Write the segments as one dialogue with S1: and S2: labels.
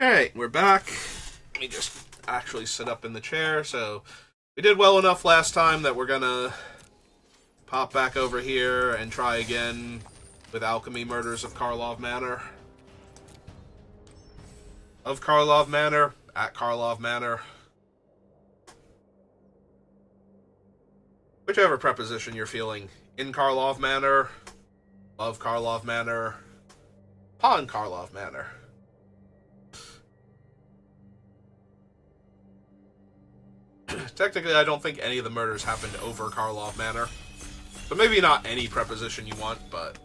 S1: Alright, we're back. Let me just actually sit up in the chair. So, we did well enough last time that we're gonna pop back over here and try again with Alchemy Murders of Karlov Manor. Of Karlov Manor, at Karlov Manor. Whichever preposition you're feeling. In Karlov Manor, of Karlov Manor, upon Karlov Manor. Technically, I don't think any of the murders happened over Karlov Manor. So maybe not any preposition you want, but...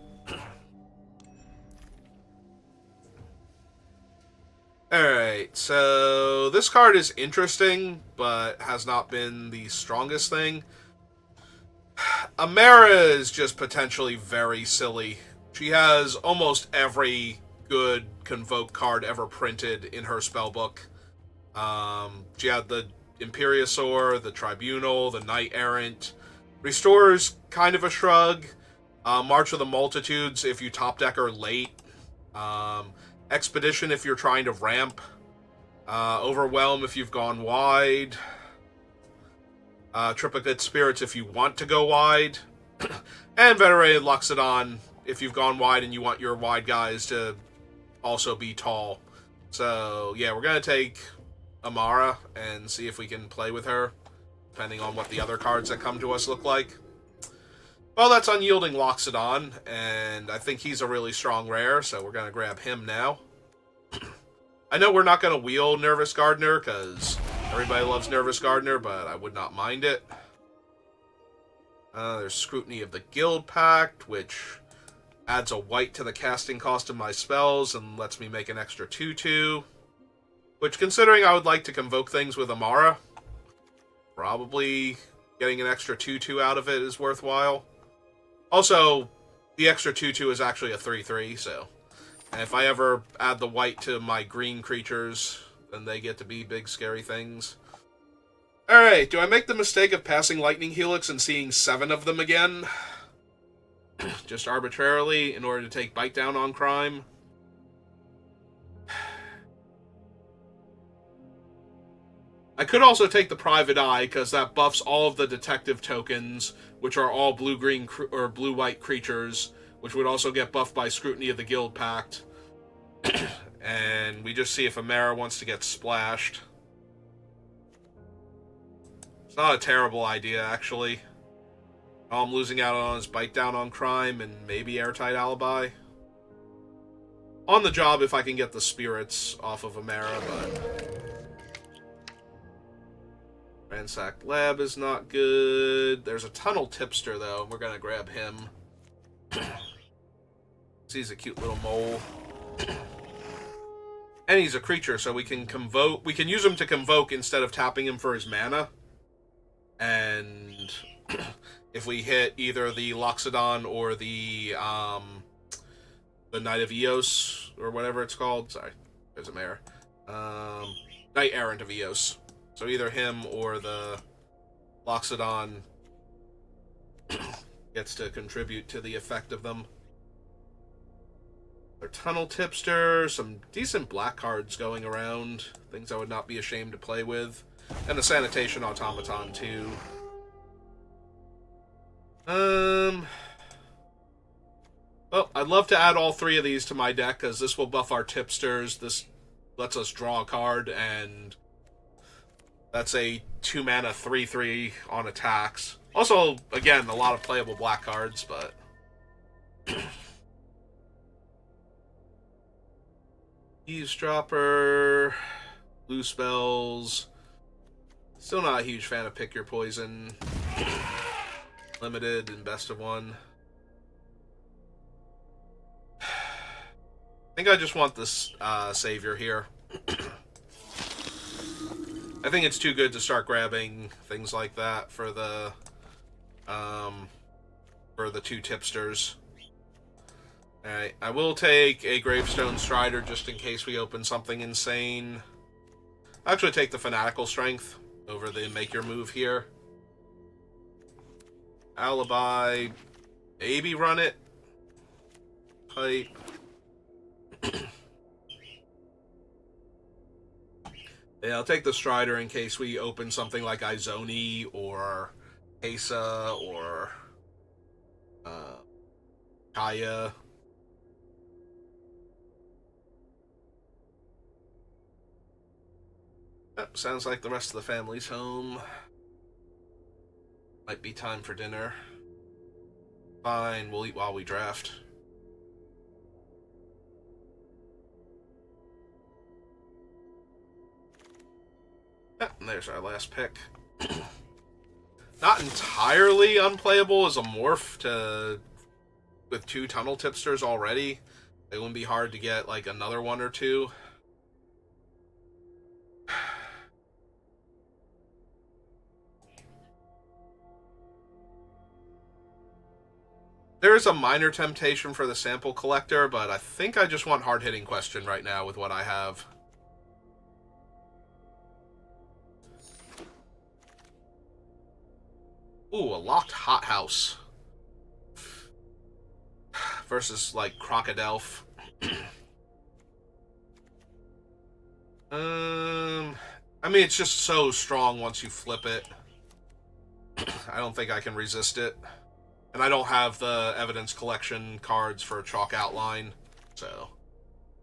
S1: Alright, so this card is interesting, but has not been the strongest thing. Amara is just potentially very silly. She has almost every good Convoke card ever printed in her spellbook. She had the Imperiosaur, the Tribunal, the Knight Errant. Restore's kind of a shrug. March of the Multitudes if you top deck her late. Expedition if you're trying to ramp. Overwhelm if you've gone wide. Triplicate Spirits if you want to go wide. And Venerated Loxodon if you've gone wide and you want your wide guys to also be tall. So, yeah, we're going to take Amara and see if we can play with her, depending on what the other cards that come to us look like. Well, that's Unyielding Loxodon, and I think he's a really strong rare, so we're going to grab him now. I know we're not going to wheel Nervous Gardener, because everybody loves Nervous Gardener, but I would not mind it. There's Scrutiny of the Guild Pact, which adds a white to the casting cost of my spells and lets me make an extra 2/2. Which, considering I would like to convoke things with Amara, probably getting an extra 2/2 out of it is worthwhile. Also, the extra 2/2 is actually a 3/3, so... And if I ever add the white to my green creatures, then they get to be big, scary things. Alright, do I make the mistake of passing Lightning Helix and seeing 7 of them again? Just arbitrarily, in order to take Bite Down on Crime? I could also take the Private Eye, because that buffs all of the detective tokens, which are all blue-green or blue-white creatures, which would also get buffed by Scrutiny of the Guild Pact. And we just see if Amara wants to get splashed. It's not a terrible idea, actually. All I'm losing out on is Bite Down on Crime and maybe Airtight Alibi. On the job if I can get the spirits off of Amara, but... Ransacked Lab is not good. There's a Tunnel Tipster, though. We're going to grab him. He's a cute little mole. And he's a creature, so we can convoke. We can use him to convoke instead of tapping him for his mana. And if we hit either the Loxodon or the Knight of Eos, or whatever it's called. Sorry, there's a mare. Knight Errant of Eos. So either him or the Loxodon gets to contribute to the effect of them. Their Tunnel Tipster, some decent black cards going around. Things I would not be ashamed to play with. And the Sanitation Automaton, too. Well, I'd love to add all 3 of these to my deck, because this will buff our Tipsters. This lets us draw a card, and... that's a 2-mana 3/3 on attacks. Also, again, a lot of playable black cards, but... Eavesdropper... Blue Spells... Still not a huge fan of Pick Your Poison. Limited and Best of One. I think I just want this Savior here. I think it's too good to start grabbing things like that for the 2 tipsters. Alright, I will take a Gravestone Strider just in case we open something insane. I'll actually take the Fanatical Strength over the Make Your Move here. Alibi, maybe run it. Pipe. Yeah, I'll take the Strider in case we open something like Izoni or Asa or Kaya. Yep, sounds like the rest of the family's home. Might be time for dinner. Fine, we'll eat while we draft. Yep, and there's our last pick. Not entirely unplayable as a morph with 2 tunnel tipsters already. It wouldn't be hard to get like another 1 or 2. There is a minor temptation for the sample collector, but I think I just want hard-hitting question right now with what I have. Ooh, a locked hothouse. Versus, like, Crocodelph. I mean, it's just so strong once you flip it. I don't think I can resist it. And I don't have the evidence collection cards for Chalk Outline, so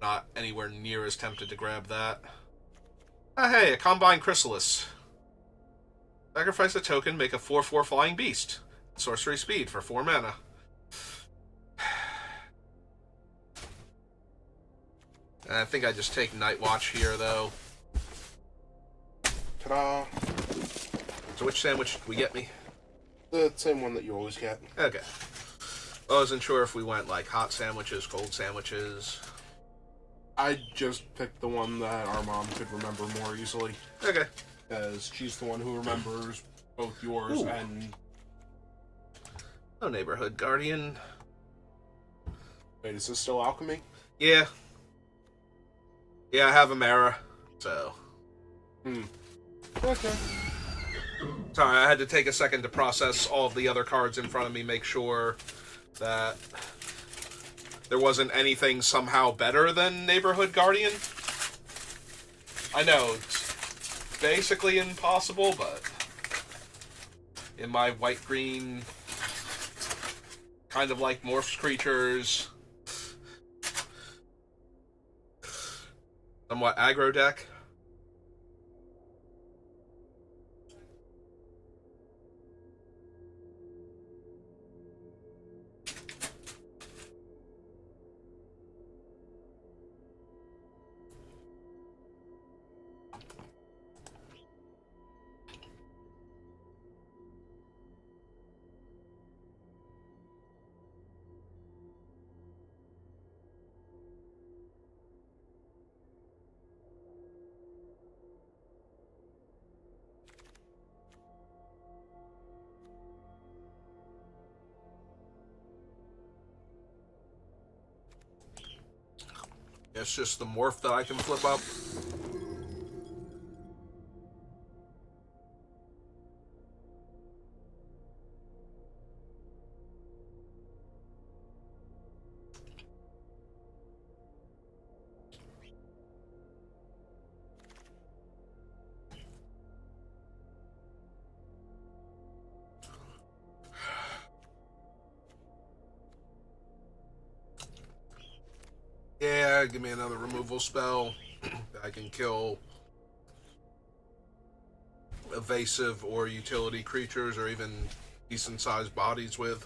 S1: not anywhere near as tempted to grab that. Ah, hey, a Combine Chrysalis. Sacrifice a token, make a 4/4 Flying Beast. Sorcery speed for 4 mana. I think I just take Night Watch here, though.
S2: Ta-da!
S1: So which sandwich did we get me?
S2: The same one that you always get.
S1: Okay. I wasn't sure if we went, like, hot sandwiches, cold sandwiches.
S2: I just picked the one that our mom could remember more easily.
S1: Okay.
S2: Because she's the one who remembers both yours and...
S1: Oh, Neighborhood Guardian.
S2: Wait, is this still Alchemy?
S1: Yeah. Yeah, I have a Mara, so...
S2: Okay.
S1: Sorry, I had to take a second to process all of the other cards in front of me, make sure that there wasn't anything somehow better than Neighborhood Guardian. I know, it's basically impossible, but in my white-green kind of like morphs creatures, somewhat aggro deck. It's just the morph that I can flip up. Yeah, give me another removal spell that I can kill evasive or utility creatures or even decent sized bodies with.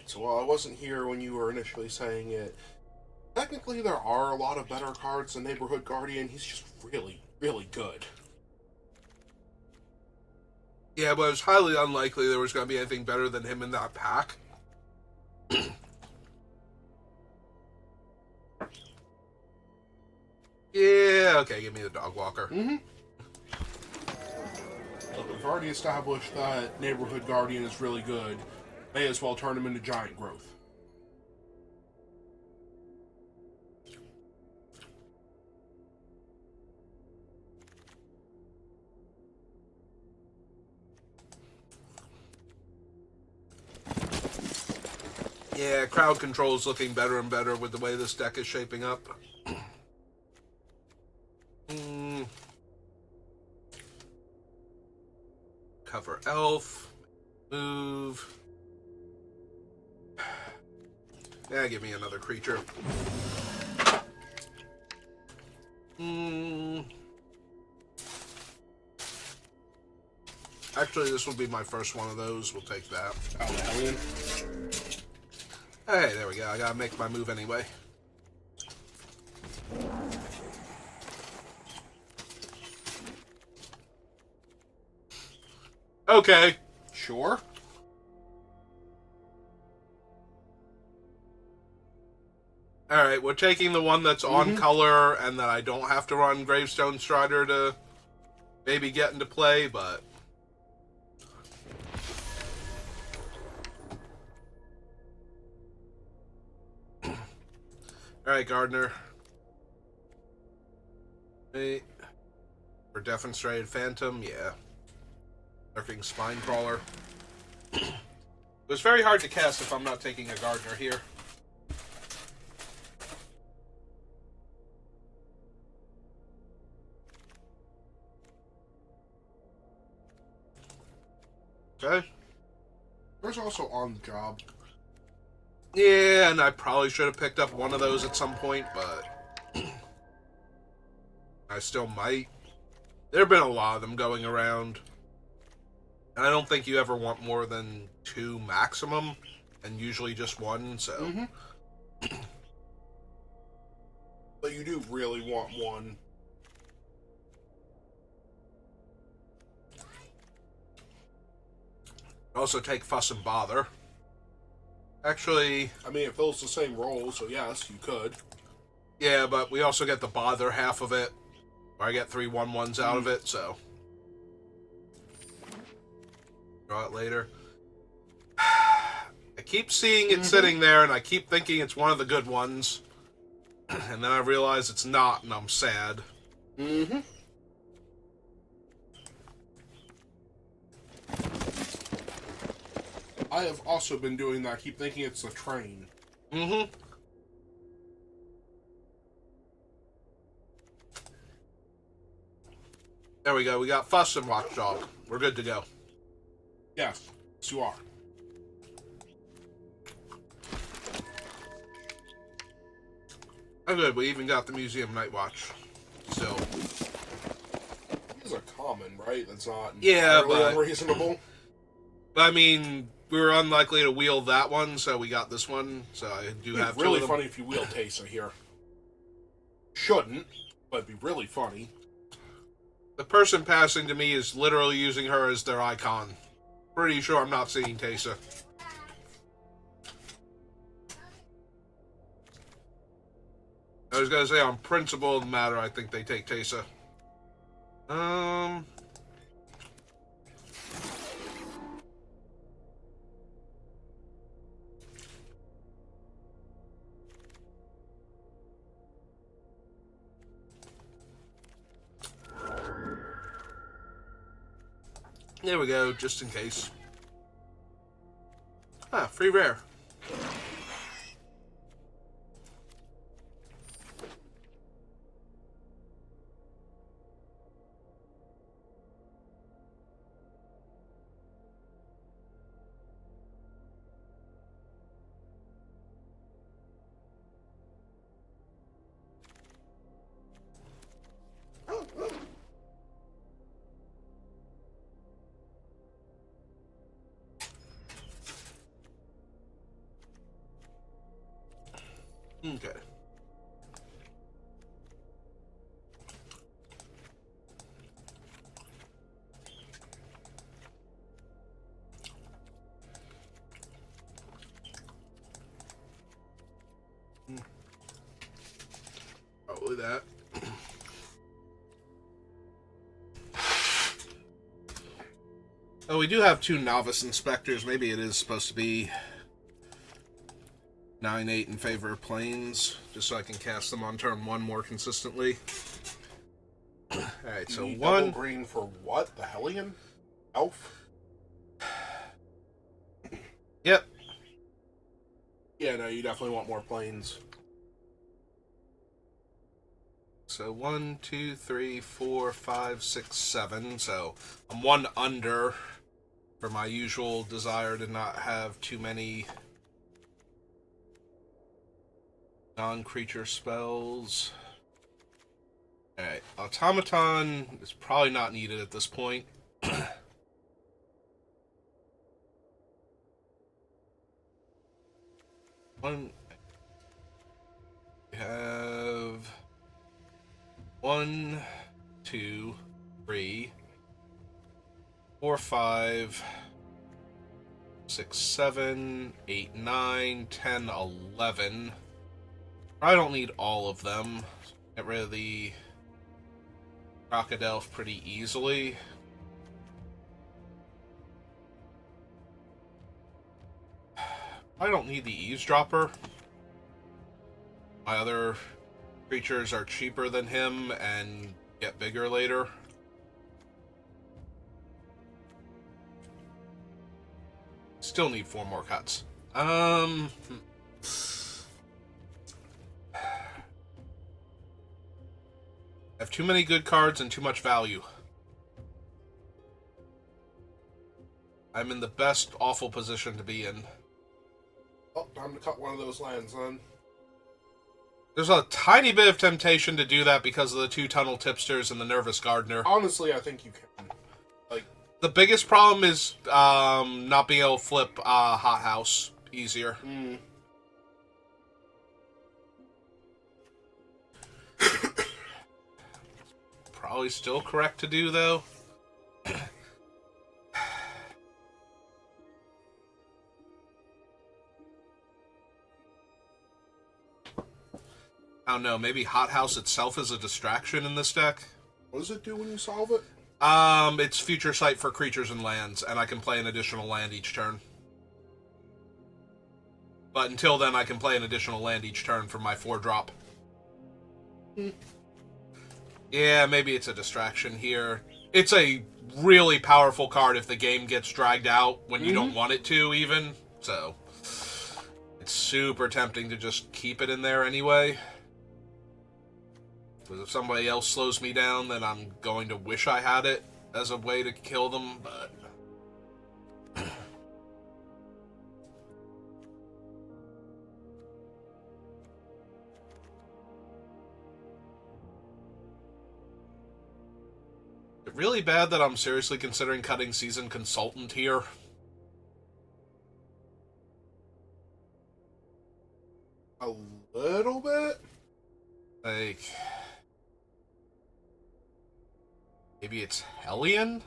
S2: So while I wasn't here when you were initially saying it, technically there are a lot of better cards than Neighborhood Guardian. He's just really, really good.
S1: Yeah, but it's highly unlikely there was going to be anything better than him in that pack. Yeah, okay, give me the Dog Walker.
S2: Look, we've already established that Neighborhood Guardian is really good. May as well turn him into Giant Growth.
S1: Yeah, crowd control is looking better and better with the way this deck is shaping up. Cover elf. Move. Yeah, give me another creature. Actually, this will be my first one of those. We'll take that.
S2: Oh, Hellion.
S1: Hey, there we go. I gotta make my move anyway. Okay.
S2: Sure.
S1: Alright, we're taking the one that's on color and that I don't have to run Gravestone Strider to maybe get into play, but... Alright, Gardener. Wait. For Defenestrated Phantom, yeah. Lurking Spinecrawler. It was very hard to cast if I'm not taking a Gardener here. Okay.
S2: There's also on the job.
S1: Yeah, and I probably should have picked up one of those at some point, but I still might. There have been a lot of them going around. And I don't think you ever want more than 2 maximum, and usually just 1, so...
S2: But you do really want 1.
S1: Also take Fuss and Bother. Actually...
S2: I mean, it fills the same role, so yes, you could.
S1: Yeah, but we also get the Bother half of it. Or I get 3 1/1s out of it, so... Draw it later. I keep seeing it sitting there, and I keep thinking it's one of the good ones. And then I realize it's not, and I'm sad.
S2: I have also been doing that. I keep thinking it's the train.
S1: There we go. We got Fuss and Watchdog. We're good to go.
S2: Yes, you are.
S1: Oh, good. We even got the Museum Night Watch. So.
S2: These are common, right? That's not
S1: Yeah, but
S2: unreasonable.
S1: But I mean, we were unlikely to wield that one, so we got this one. So I do have
S2: It's really
S1: two of them.
S2: funny if you wield Tesa here. Shouldn't, but it'd be really funny.
S1: The person passing to me is literally using her as their icon. Pretty sure I'm not seeing Tesa. I was gonna say, on principle of the matter, I think they take Tesa. There we go, just in case. Ah, free rare. Okay. Probably that. Oh, we do have 2 novice inspectors. Maybe it is supposed to be 9/8 in favor of planes, just so I can cast them on turn 1 more consistently. Alright, so 1
S2: double green for what? The Hellion? Elf?
S1: Yep.
S2: Yeah, no, you definitely want more planes.
S1: So 1, 2, 3, 4, 5, 6, 7. So I'm one under for my usual desire to not have too many non-creature spells. Alright, Automaton is probably not needed at this point. We have 1, 2, 3, 4, 5, 6, 7, 8, 9, 10, 11. I don't need all of them. Get rid of the Crocodile pretty easily. I don't need the Eavesdropper. My other creatures are cheaper than him and get bigger later. Still need 4 more cuts. I have too many good cards and too much value. I'm in the best awful position to be in.
S2: Oh, time to cut one of those lands then.
S1: There's a tiny bit of temptation to do that because of the 2 Tunnel Tipsters and the Nervous Gardener.
S2: Honestly, I think you can. Like,
S1: the biggest problem is not being able to flip Hot House easier. Probably still correct to do, though. I don't know, maybe Hot House itself is a distraction in this deck?
S2: What does it do when you solve it?
S1: It's future sight for creatures and lands, and I can play an additional land each turn. But until then, I can play an additional land each turn for my 4-drop. Yeah, maybe it's a distraction here. It's a really powerful card if the game gets dragged out when you don't want it to, even. So, it's super tempting to just keep it in there anyway. Because if somebody else slows me down, then I'm going to wish I had it as a way to kill them, but... really bad that I'm seriously considering cutting Seasoned Consultant here.
S2: A little bit?
S1: Like... maybe it's Hellion?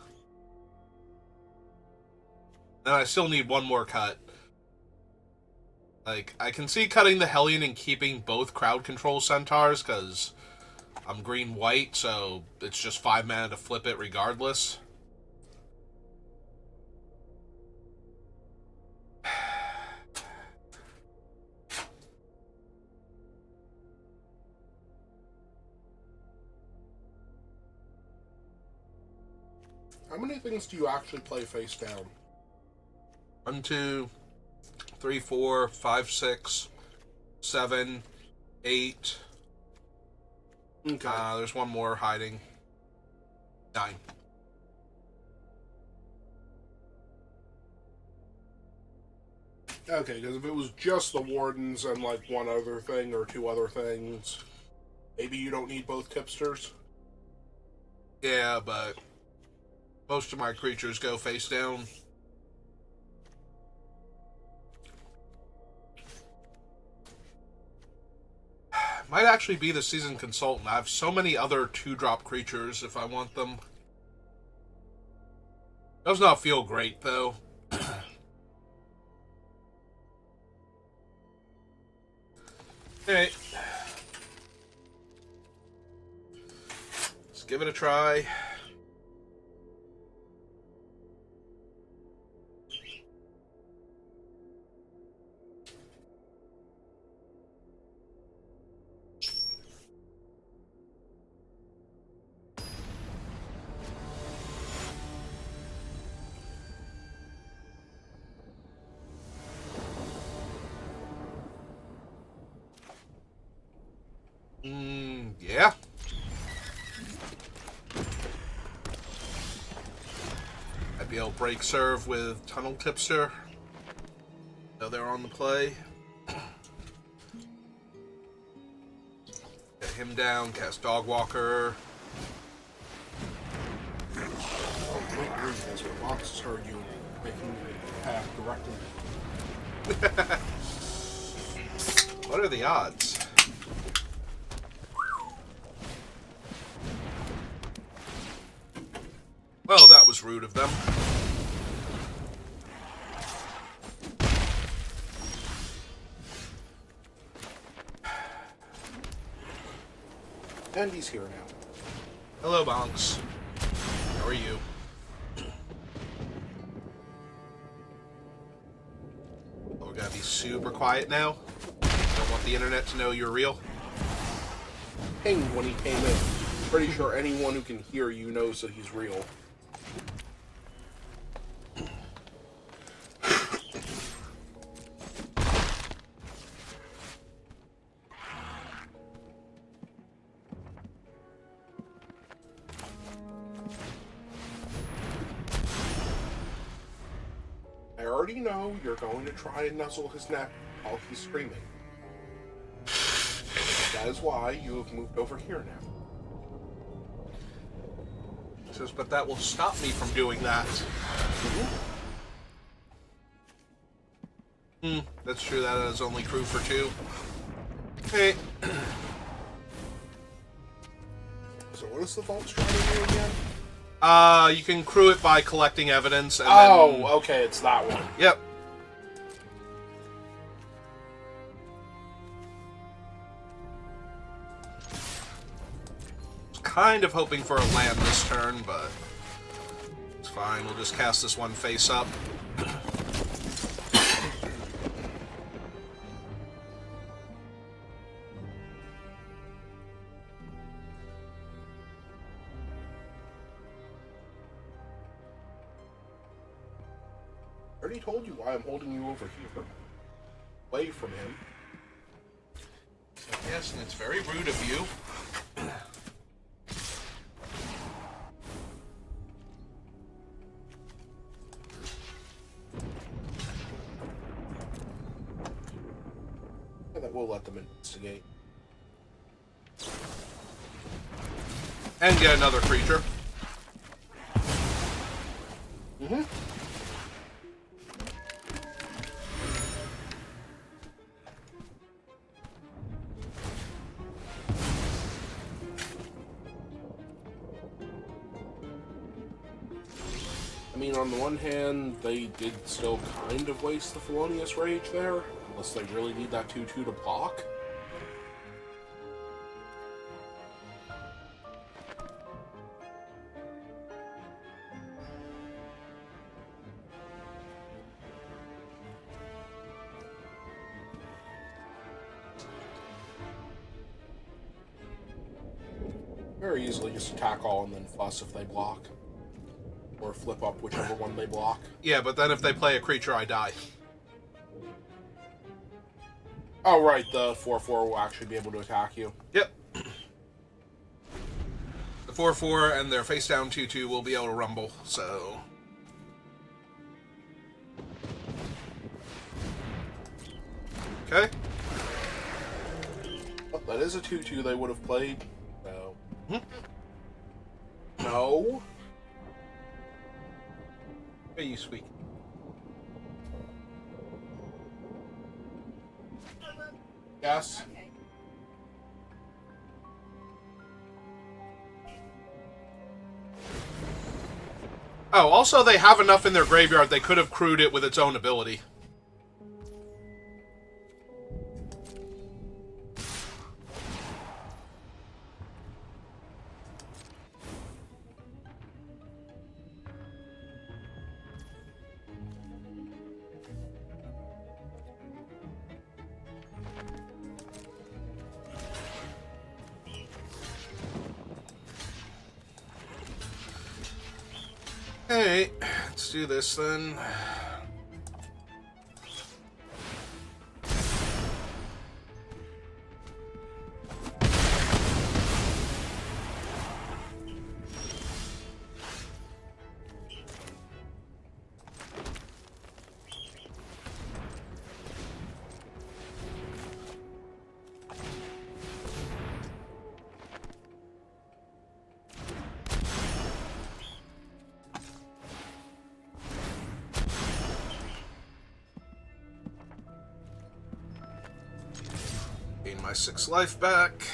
S1: And I still need one more cut. Like, I can see cutting the Hellion and keeping both crowd control centaurs, because I'm green-white, so it's just 5 mana to flip it regardless.
S2: How many things do you actually play face down?
S1: 1, 2, 3, 4, 5, 6, 7, 8.
S2: Okay.
S1: There's one more hiding. 9.
S2: Okay, because if it was just the Wardens and, like, one other thing or 2 other things, maybe you don't need both tipsters?
S1: Yeah, but most of my creatures go face down. Might actually be the Seasoned Consultant. I have so many other 2-drop creatures if I want them. Does not feel great, though. Okay. Let's give it a try. Yeah. I'd be able to break serve with Tunnel Tipster. So they're on the play. Get him down, cast Dogwalker.
S2: Don't worry, guys. My boss heard you making the path directly.
S1: What are the odds? Well, that was rude of them.
S2: And he's here now.
S1: Hello, Bonks. How are you? Oh, we gotta be super quiet now. Don't want the internet to know you're real.
S2: Pinged when he came in. Pretty sure anyone who can hear you knows that he's real. I already know you're going to try and nuzzle his neck while he's screaming. That is why you have moved over here now.
S1: He says, but that will stop me from doing that. That's true, that is only crew for 2. Hey.
S2: So what is the vault trying to do again?
S1: You can crew it by collecting evidence and
S2: then... okay, it's that one.
S1: Yep. Kind of hoping for a land this turn, but it's fine. We'll just cast this one face up.
S2: I already told you why I'm holding you over here. Away from him.
S1: Yes, and it's very rude of you.
S2: And that will let them investigate.
S1: And get another creature.
S2: I mean, on the one hand, they did still kind of waste the Felonious Rage there, unless they really need that 2/2 to block. Very easily just attack all and then fuss if they block. Or flip up whichever one they block.
S1: Yeah, but then if they play a creature, I die.
S2: Oh, right, the 4/4 will actually be able to attack you.
S1: Yep. The 4/4 and their face down 2/2 will be able to rumble, so. Okay.
S2: Oh, that is a 2/2 they would have played. So. No.
S1: Hey, you sweet.
S2: Yes.
S1: Oh, also they have enough in their graveyard they could have crewed it with its own ability. Alright, let's do this then. my 6 life back.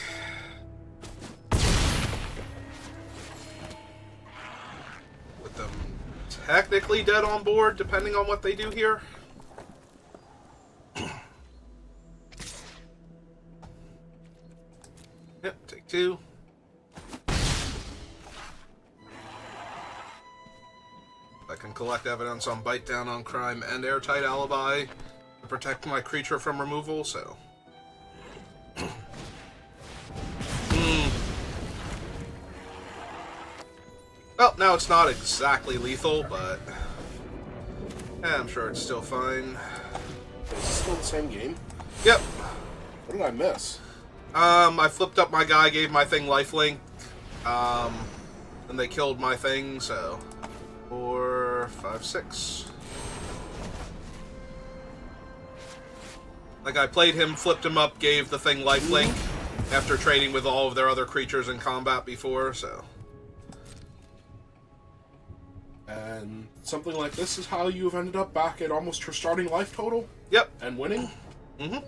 S1: With them technically dead on board, depending on what they do here. Yep, take 2. I can collect evidence on Bite Down on Crime and Airtight Alibi to protect my creature from removal, so... Well, now it's not exactly lethal, but... Yeah, I'm sure it's still fine.
S2: Is it still the same game?
S1: Yep.
S2: What did I miss?
S1: I flipped up my guy, gave my thing lifelink, and they killed my thing, so... 4, 5, 6. Like, I played him, flipped him up, gave the thing lifelink after trading with all of their other creatures in combat before, so...
S2: And something like this is how you've ended up back at almost your starting life total?
S1: Yep.
S2: And winning?
S1: Mm-hmm.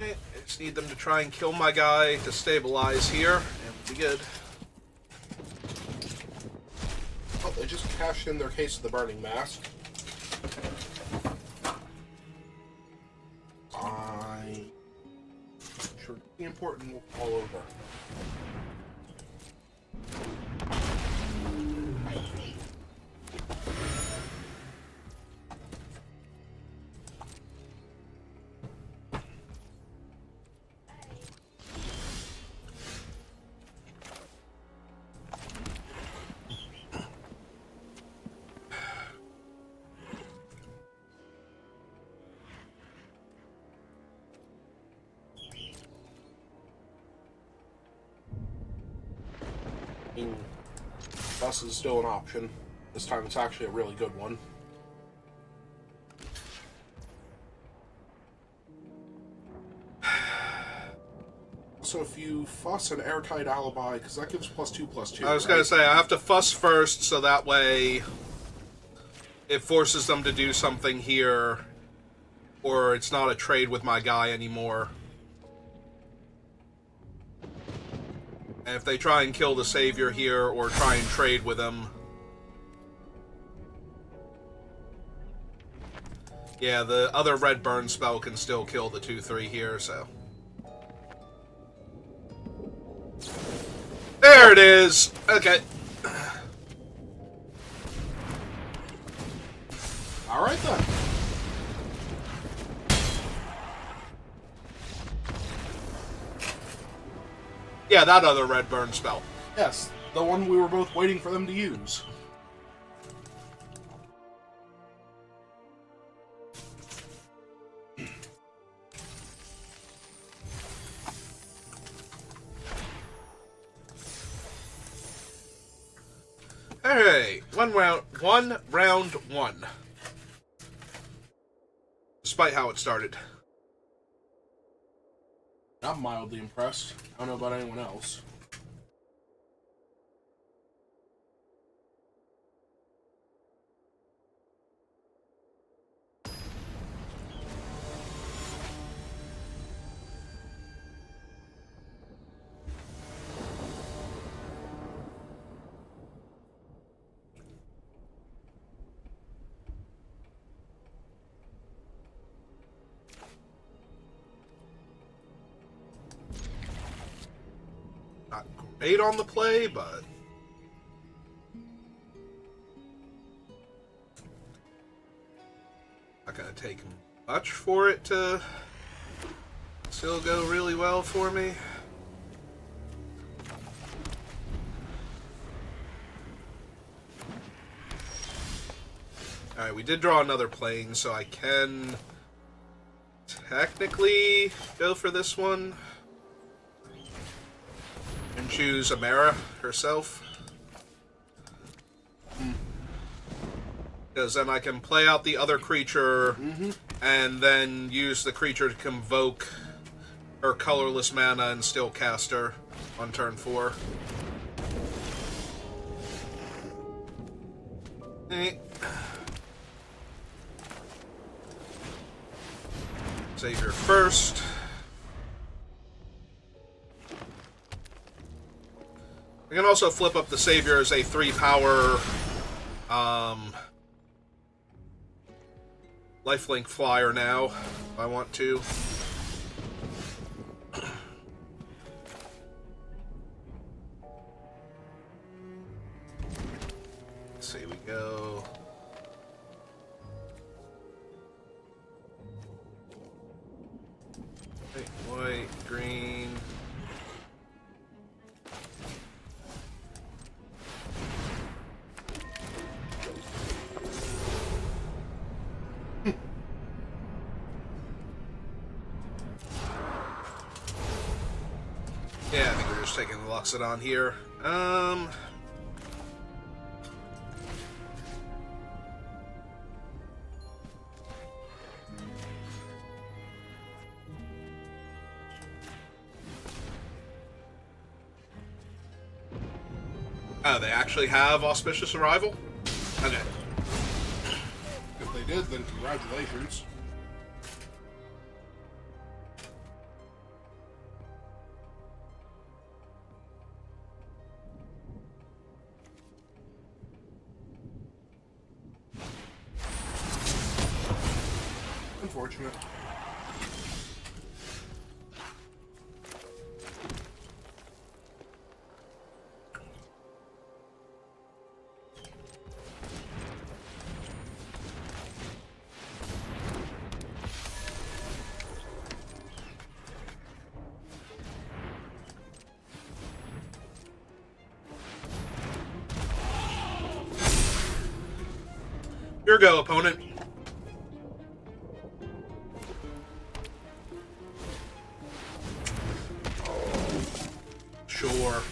S1: Okay, I just need them to try and kill my guy to stabilize here, and we'll be good.
S2: Oh, they just cashed in their Case of the Burning Mask. Sure, the important will fall over. Bus is still an option. This time it's actually a really good one. So if you fuss an Airtight Alibi, because that gives +2/+2.
S1: I was going to say, I have to fuss first, so that way it forces them to do something here, or it's not a trade with my guy anymore. And if they try and kill the Savior here, or try and trade with him... Yeah, the other red burn spell can still kill the 2/3 here, so... There it is! Okay.
S2: Alright then.
S1: Yeah, that other red burn spell.
S2: Yes, the one we were both waiting for them to use.
S1: Alright, round one. Despite how it started.
S2: I'm mildly impressed. I don't know about anyone else.
S1: Not great on the play, but... Not gonna take much for it to still go really well for me. Alright, we did draw another plane, so I can technically go for this one. choose Amara herself. Because then I can play out the other creature and then use the creature to convoke her colorless mana and still cast her on turn 4. Savior first. I can also flip up the Savior as a 3-power lifelink flyer now, if I want to. Let's see, we go. White, green. Yeah, I think we're just taking the Loxodon here. Oh, they actually have Auspicious Arrival? Okay.
S2: If they did, then congratulations. Unfortunate.
S1: Your go, opponent. Sure.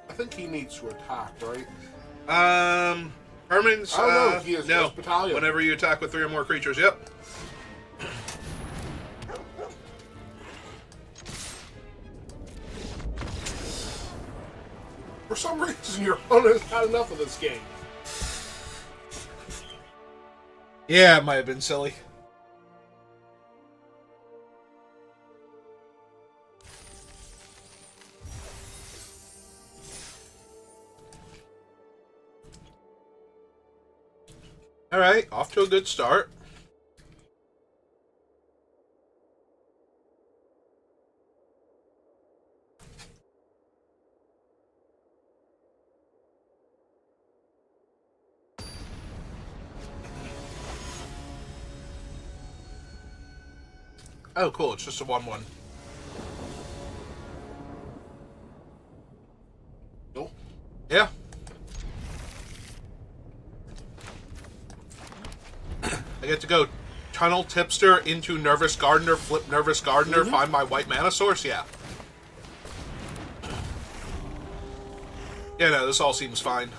S2: I think he needs to attack, right?
S1: Permanents?
S2: I don't know, he has
S1: no.
S2: just battalion.
S1: Whenever you attack with 3 or more creatures, yep.
S2: For some reason, your opponent has had enough of this game.
S1: Yeah, it might have been silly. Alright, off to a good start. Oh, cool. It's just a 1/1.
S2: Cool.
S1: Yeah. I get to go Tunnel Tipster into Nervous Gardener, flip Nervous Gardener, find my white mana source? Yeah. Yeah, no, this all seems fine.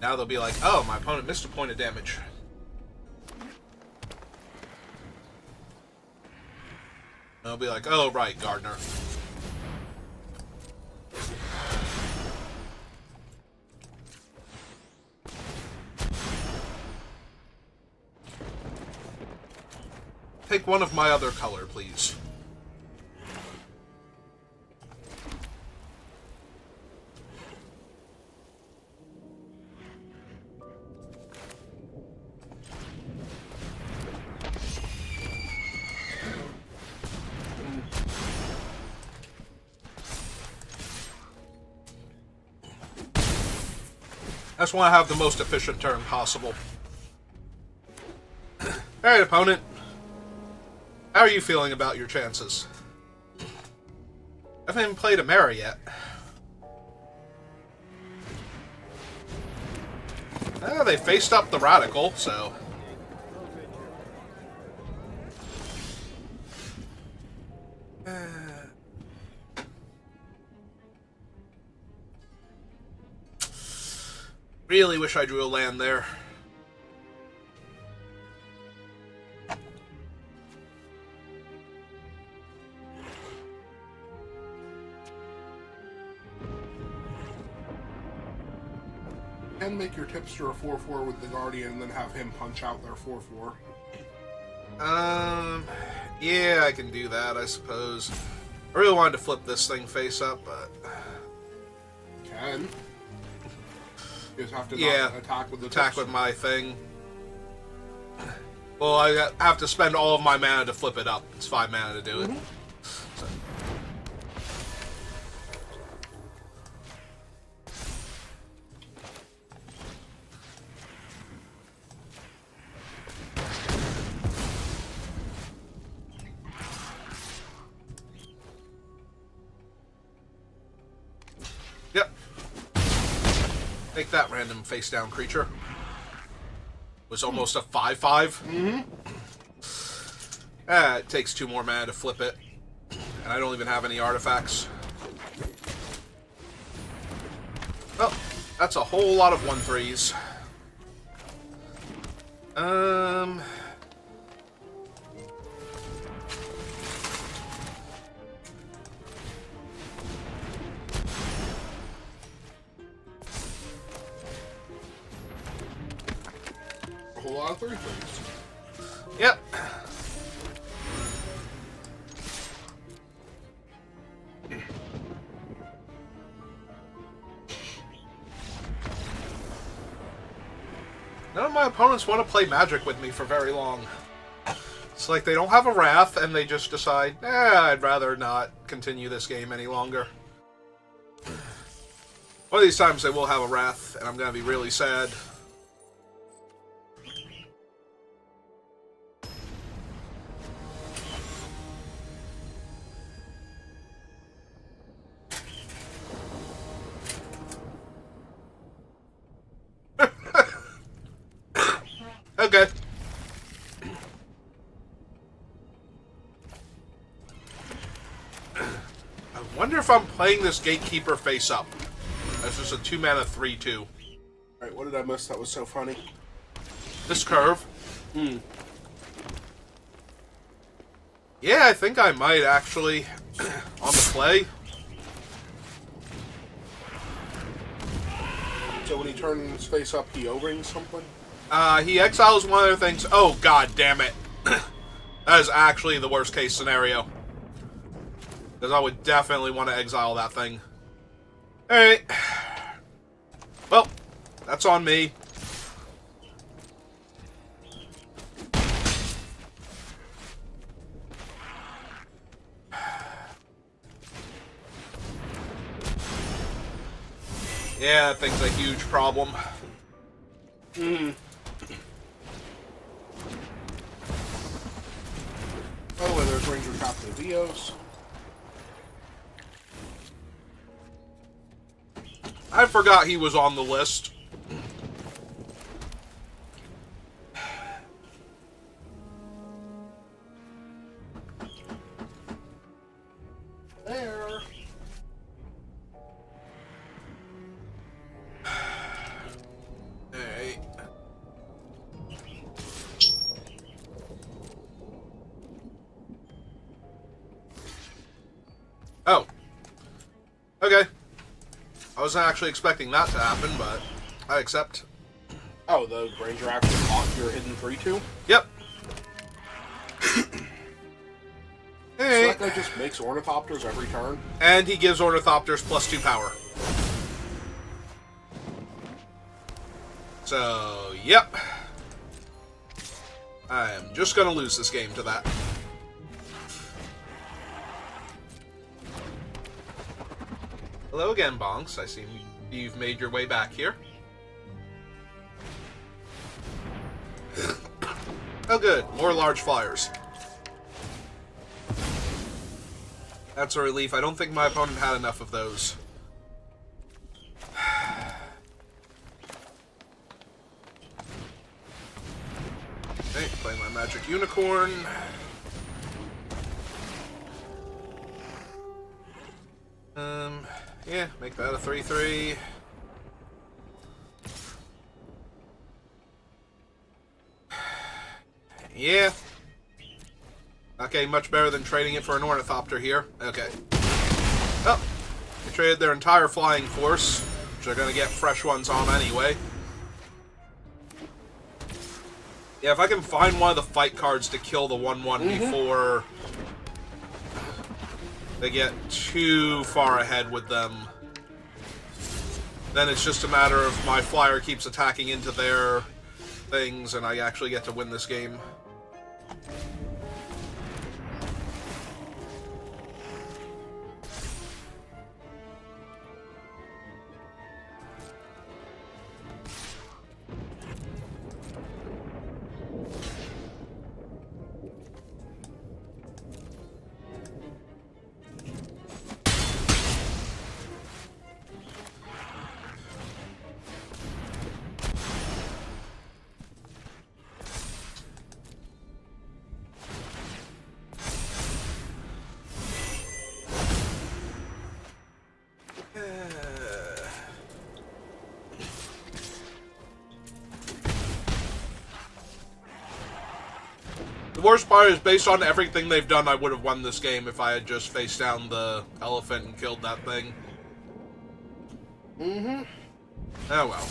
S1: Now they'll be like, oh, my opponent missed a point of damage. They'll be like, oh, right, Gardener. Take one of my other color, please. I just want to have the most efficient turn possible. Alright, opponent. How are you feeling about your chances? I haven't even played a Mara yet. They faced up the Radical, so... Really wish I drew a land there.
S2: And make your tipster a 4/4 with the Guardian, and then have him punch out their 4/4.
S1: Yeah, I can do that, I suppose. I really wanted to flip this thing face up, but...
S2: Can. You just have to
S1: Yeah,
S2: not attack with the
S1: attack
S2: tipster.
S1: with my thing. Well, I have to spend all of my mana to flip it up. It's 5 mana to do it. So. Yep. Take that, random face-down creature. Was almost a 5/5. It takes 2 more mana to flip it. And I don't even have any artifacts. Oh, that's a whole lot of 1/3s.
S2: A whole lot of 3/3s.
S1: Yep. None of my opponents want to play Magic with me for very long. It's like they don't have a Wrath, and they just decide, I'd rather not continue this game any longer. One of these times they will have a Wrath, and I'm going to be really sad. Okay. I wonder if I'm playing this Gatekeeper face up. That's just a 2-mana 3/2.
S2: Alright, what did I miss that was so funny?
S1: This curve. Yeah, I think I might actually on the play.
S2: So when he turns face up, he O-rings something?
S1: He exiles one of their things. Oh, god damn it. That is actually the worst case scenario. Because I would definitely want to exile that thing. Alright. Well, that's on me. Yeah, that thing's a huge problem.
S2: Oh, and there's Ranger Captain Dios.
S1: I forgot he was on the list.
S2: There.
S1: Alright. Oh. Okay. I wasn't actually expecting that to happen, but I accept.
S2: Oh, the Ranger actually blocked your hidden 3/2?
S1: Yep.
S2: So that guy just makes Ornithopters every turn?
S1: And he gives Ornithopters +2 power. So, yep. I am just gonna lose this game to that. Hello again, Bonks. I see you've made your way back here. Oh good, more large flyers. That's a relief. I don't think my opponent had enough of those. Okay, play my magic unicorn. Yeah, make that a 3/3. Yeah. Okay, much better than trading it for an ornithopter here. Okay. Oh, they traded their entire flying force, which they're going to get fresh ones on anyway. Yeah, if I can find one of the fight cards to kill the 1/1 before they get too far ahead with them, then it's just a matter of my flyer keeps attacking into their things, and I actually get to win this game. The worst part is, based on everything they've done, I would have won this game if I had just faced down the elephant and killed that thing.
S2: Mm-hmm.
S1: Oh well.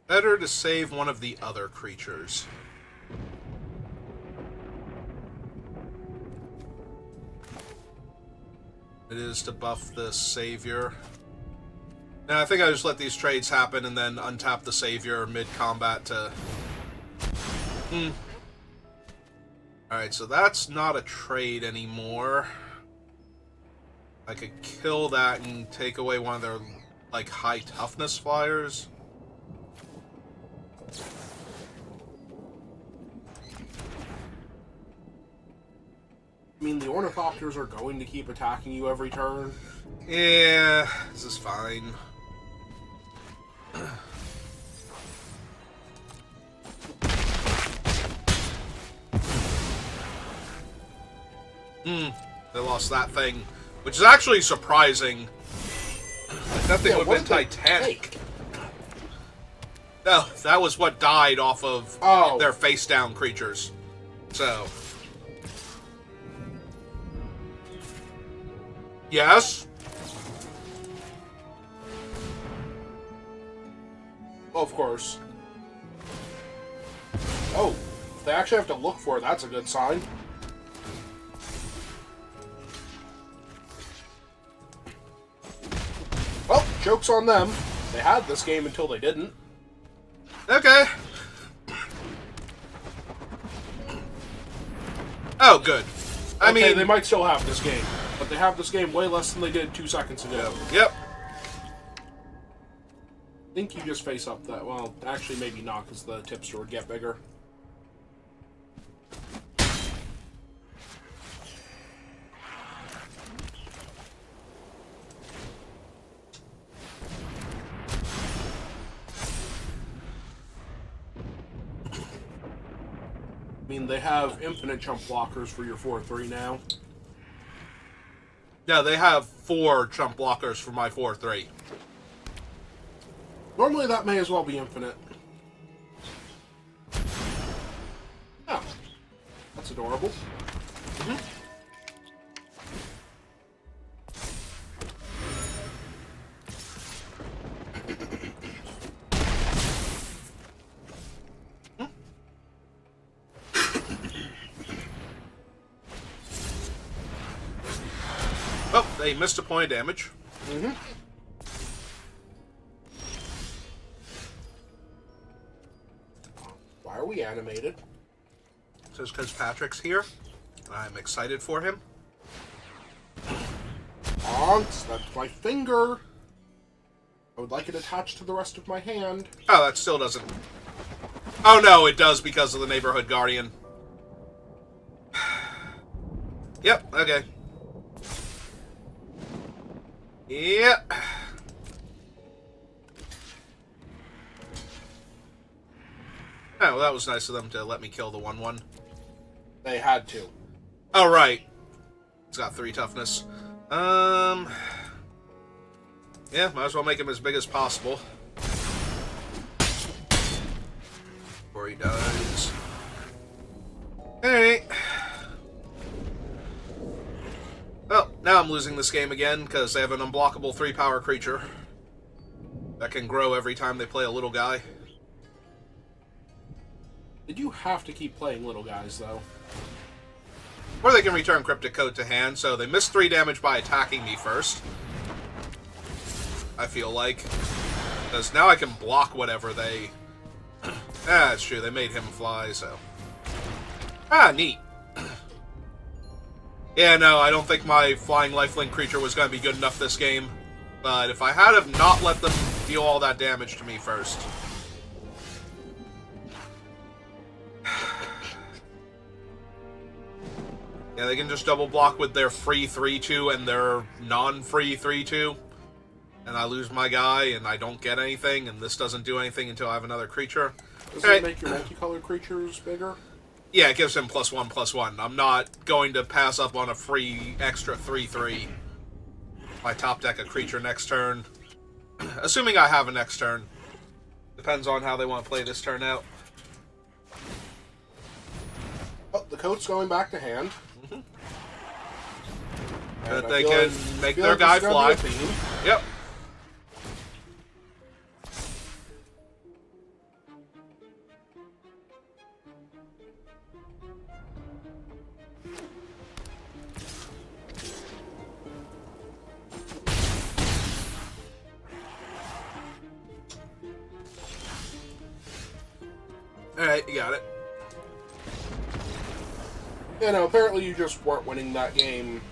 S1: Better to save one of the other creatures. It is to buff this savior. Now, I think I just let these trades happen and then untap the savior mid-combat to... Alright, so that's not a trade anymore. I could kill that and take away one of their, like, high toughness flyers.
S2: I mean, the ornithopters are going to keep attacking you every turn.
S1: Yeah, this is fine. They lost that thing, which is actually surprising. That thing would have been Titanic. No, that was what died off of their face-down creatures. So... Yes?
S2: Of course. Oh, if they actually have to look for it, that's a good sign. Well, joke's on them. They had this game until they didn't.
S1: Okay. Oh, good. I mean,
S2: they might still have this game, but they have this game way less than they did 2 seconds ago.
S1: Yep.
S2: I think you just face up that. Well, actually, maybe not, because the tipster would get bigger. I mean, they have infinite jump blockers for your 4/3 now.
S1: Yeah, they have 4 jump blockers for my 4/3.
S2: Normally, that may as well be infinite. That's adorable.
S1: Mm-hmm. Oh, they missed a point of damage.
S2: Mm-hmm. Why are we animated?
S1: Just because Patrick's here. I'm excited for him.
S2: That's my finger. I would like it attached to the rest of my hand.
S1: Oh, that still doesn't... Oh no, it does because of the neighborhood guardian. Yep, okay. Yep. Oh, well, that was nice of them to let me kill the 1/1.
S2: They had to.
S1: Oh, right. It's got 3 toughness. Yeah, might as well make him as big as possible. Before he dies. Alright. Well, now I'm losing this game again, because they have an unblockable 3-power creature that can grow every time they play a little guy.
S2: Did you have to keep playing little guys, though?
S1: Or they can return Cryptic Code to hand, so they missed 3 damage by attacking me first. I feel like. Because now I can block whatever they... That's true, they made him fly, so... Ah, neat. Yeah, no, I don't think my flying lifelink creature was going to be good enough this game. But if I had have not let them deal all that damage to me first... Yeah, they can just double block with their free 3-2 and their non-free 3-2. And I lose my guy, and I don't get anything, and this doesn't do anything until I have another creature.
S2: Does it make your multicolored creatures bigger?
S1: Yeah, it gives him +1/+1. I'm not going to pass up on a free extra 3-3. My top deck a creature next turn. Assuming I have a next turn. Depends on how they want to play this turn out.
S2: Oh, the coat's going back to hand.
S1: Mm-hmm. But they can make their guy fly. Yep. Alright, you got it.
S2: Yeah, no, apparently you just weren't winning that game.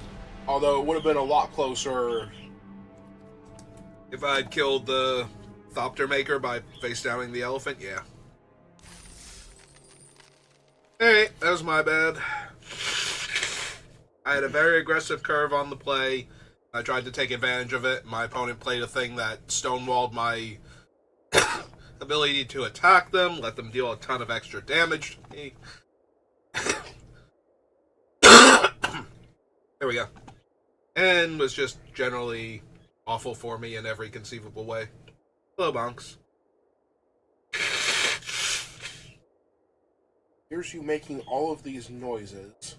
S2: Although it would have been a lot closer
S1: if I had killed the Thopter Maker by face-downing the elephant, yeah. Alright, that was my bad. I had a very aggressive curve on the play. I tried to take advantage of it. My opponent played a thing that stonewalled my ability to attack them, let them deal a ton of extra damage to me. There we go. And was just generally awful for me in every conceivable way. Hello, Bonks.
S2: Here's you making all of these noises.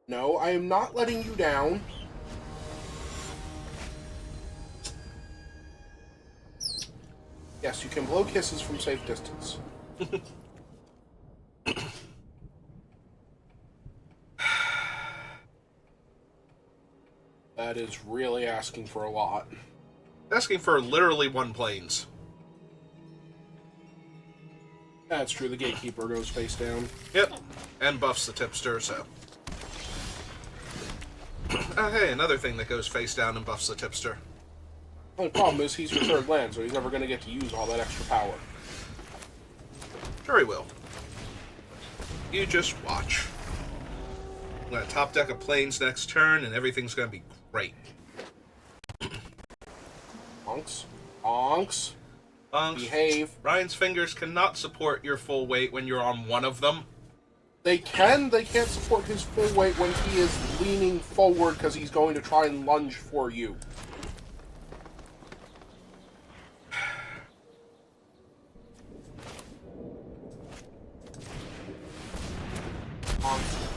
S2: No, I am not letting you down. Yes, you can blow kisses from safe distance. That is really asking for a lot.
S1: Asking for literally 1 planes.
S2: That's true, the Gatekeeper goes face down.
S1: Yep, and buffs the Tipster, so... Oh, hey, another thing that goes face down and buffs the Tipster.
S2: The problem is he's your third land, so he's never going to get to use all that extra power.
S1: Sure he will. You just watch. I'm going to top deck a planes next turn, and everything's going to be great.
S2: Onks. Onks.
S1: Bonks.
S2: Behave.
S1: Ryan's fingers cannot support your full weight when you're on one of them.
S2: They can. They can't support his full weight when he is leaning forward because he's going to try and lunge for you.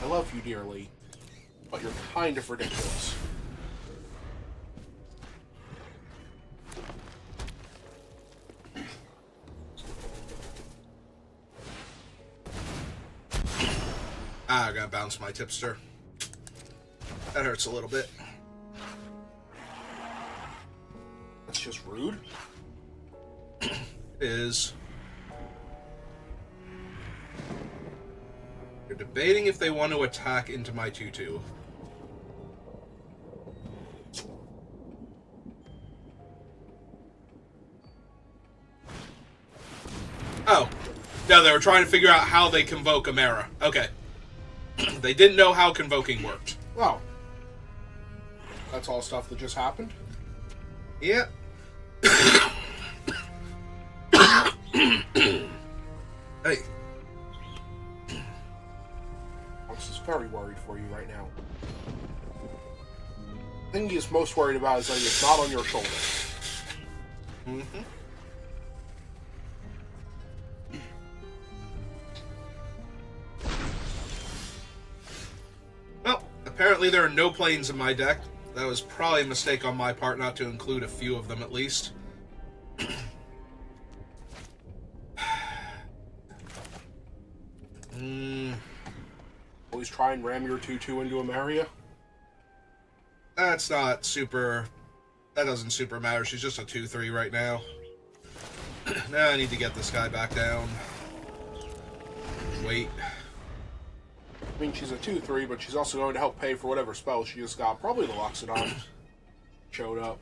S2: I love you dearly, but you're kind of ridiculous.
S1: I gotta bounce my tipster. That hurts a little bit.
S2: That's just rude.
S1: It is. You're debating if they want to attack into my 2-2. Oh. No, they were trying to figure out how they convoke Amara. Okay. They didn't know how convoking worked.
S2: Well, that's all stuff that just happened.
S1: Yeah. Hey.
S2: I'm just very worried for you right now. The thing he's most worried about is that it's not on your shoulder.
S1: Mm-hmm. Well, apparently there are no planes in my deck. That was probably a mistake on my part not to include a few of them at least.
S2: Always try and ram your 2-2 into Amaria.
S1: That's not super... That doesn't super matter. She's just a 2-3 right now. Now I need to get this guy back down. Wait.
S2: I mean, she's a 2-3, but she's also going to help pay for whatever spell she just got. Probably the Loxodon showed up.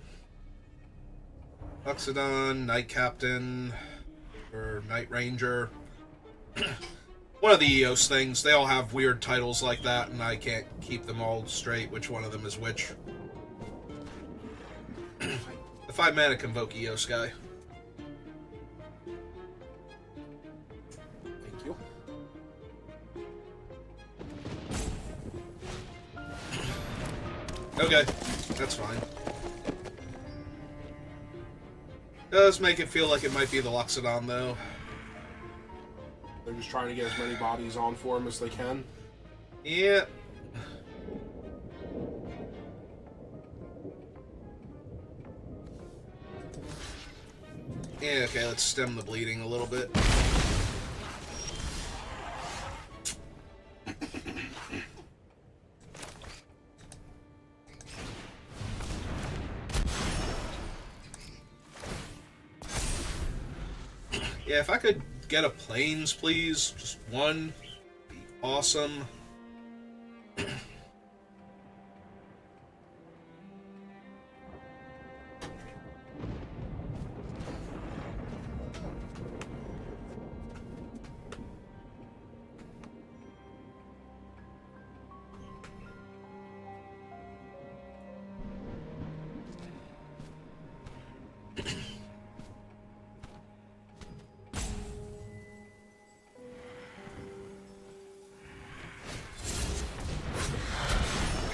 S1: Loxodon, Knight Captain, or Knight Ranger. One of the EOS things. They all have weird titles like that, and I can't keep them all straight, which one of them is which. The 5-mana Convoke EOS guy.
S2: Thank you.
S1: Okay, that's fine. Does make it feel like it might be the Loxodon, though.
S2: They're just trying to get as many bodies on for him as they can.
S1: Yeah. Yeah, okay, let's stem the bleeding a little bit. Yeah, if I could get a planes, please. Just one. Be awesome.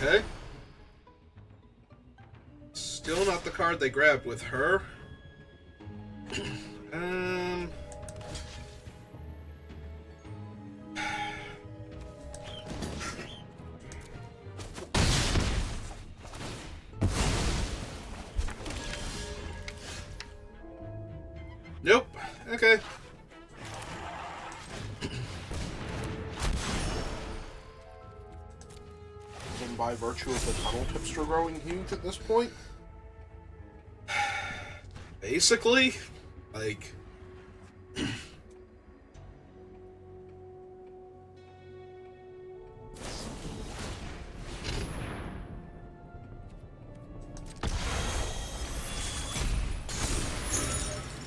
S1: Okay. Still not the card they grabbed with her. Nope. Okay.
S2: And by virtue of the tunnel tipster growing huge at this point?
S1: Basically, like...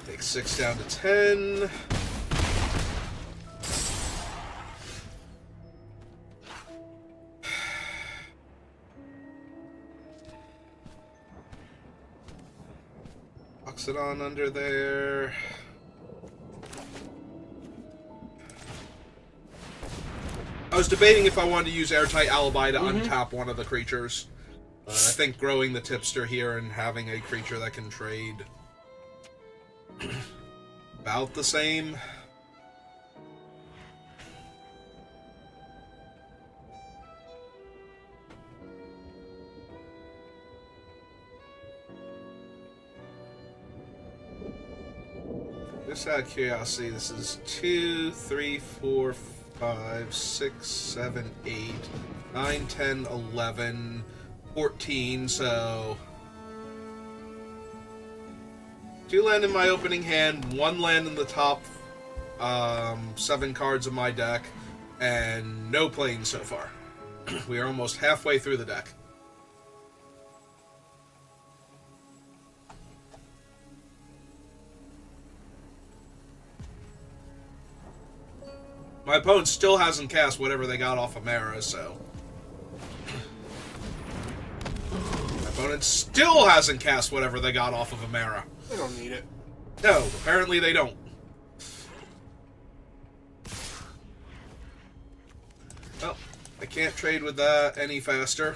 S1: Take 6 down to 10. Loxodon under there. I was debating if I wanted to use Airtight Alibi to untap one of the creatures. I think growing the tipster here and having a creature that can trade about the same. Just out of curiosity, this is 2, 3, 4, 5, 6, 7, 8, 9, 10, 11, 14, so 2 land in my opening hand, 1 land in the top 7 cards of my deck, and no planes so far. We are almost halfway through the deck. My opponent still hasn't cast whatever they got off of Mara, so... My opponent still hasn't cast whatever they got off of Amara.
S2: They don't need it.
S1: No, apparently they don't. Well, I can't trade with that any faster.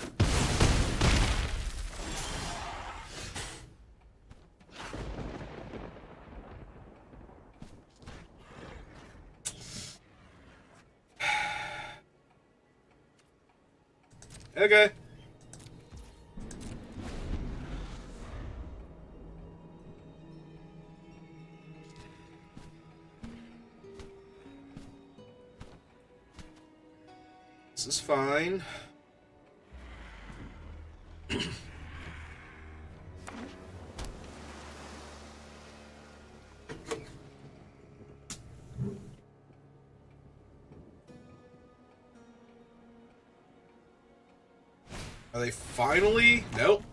S1: Okay. This is fine. Are they finally? Nope.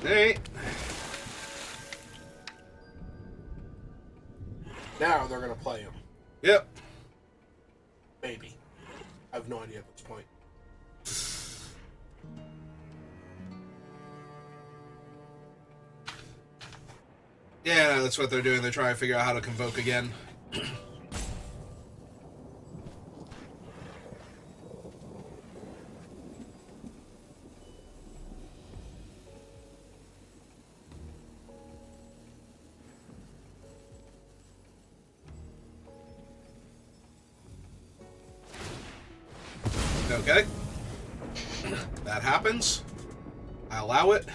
S1: Alright.
S2: Now they're going to play him.
S1: Yep.
S2: Maybe. I have no idea at this point.
S1: Yeah, that's what they're doing. They're trying to figure out how to convoke again. Okay. That happens. I allow it.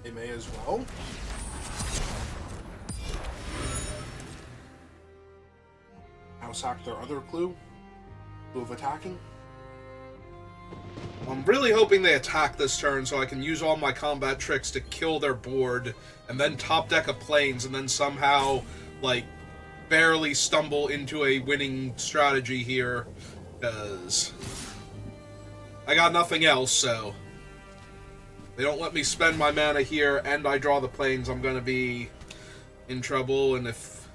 S2: They may as well. Now sack their other clue of attacking.
S1: I'm really hoping they attack this turn so I can use all my combat tricks to kill their board and then top deck a planes and then somehow, like, barely stumble into a winning strategy here, because I got nothing else, so they don't let me spend my mana here and I draw the planes, I'm gonna be in trouble, and if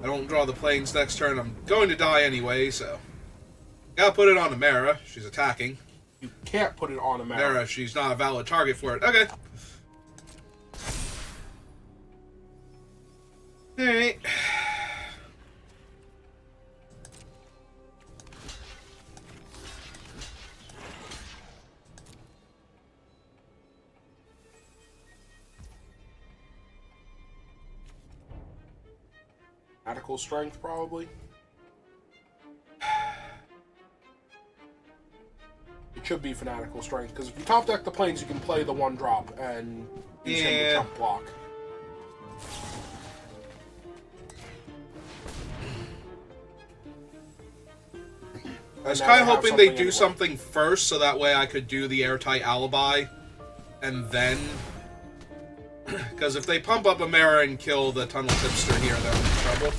S1: I don't draw the planes next turn, I'm going to die anyway, so gotta put it on Amara. She's attacking.
S2: You can't put it on Amara.
S1: Amara, she's not a valid target for it. Okay. Alright.
S2: Fanatical strength, probably. It should be fanatical strength, because if you top deck the planes, you can play the 1-drop and use him to jump block.
S1: I was kind of hoping they'd do something first, so that way I could do the airtight alibi, and then... Because if they pump up Amara and kill the tunnel tipster here, they're in trouble.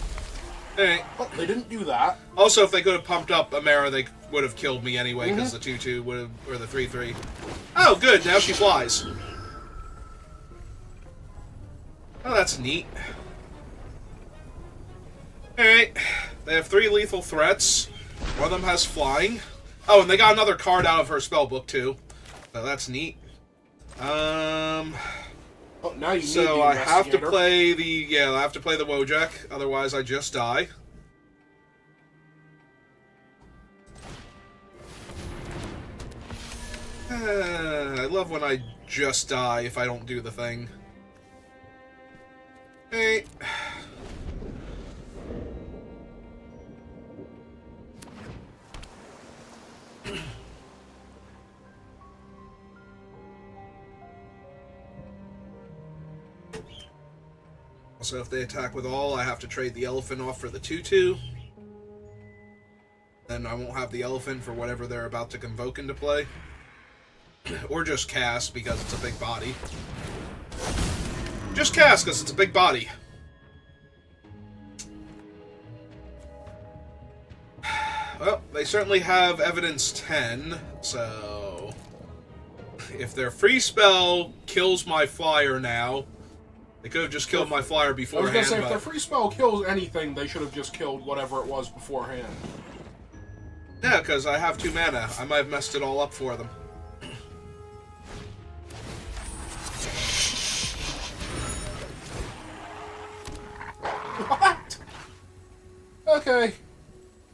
S1: Alright.
S2: Well, they didn't do that.
S1: Also, if they could have pumped up Amara, they would have killed me anyway, because the 2-2 would have, or the 3-3. Oh, good, now she flies. Oh, that's neat. Alright. They have 3 lethal threats. One of them has flying. Oh, and they got another card out of her spellbook, too. So that's neat.
S2: Oh, now you need
S1: so
S2: the
S1: I have to
S2: investigator.
S1: play the I have to play the Wojak, otherwise I just die. I love when I just die if I don't do the thing. Hey. Also, if they attack with all, I have to trade the elephant off for the 2/2. Then I won't have the elephant for whatever they're about to convoke into play. Or just cast, because it's a big body. Just cast, because it's a big body. Well, they certainly have evidence 10, so... If their free spell kills my flyer now... They could have just killed my flyer beforehand.
S2: I was gonna say, if their free spell kills anything, they should have just killed whatever it was beforehand.
S1: Yeah, because I have 2 mana. I might have messed it all up for them.
S2: What? Okay.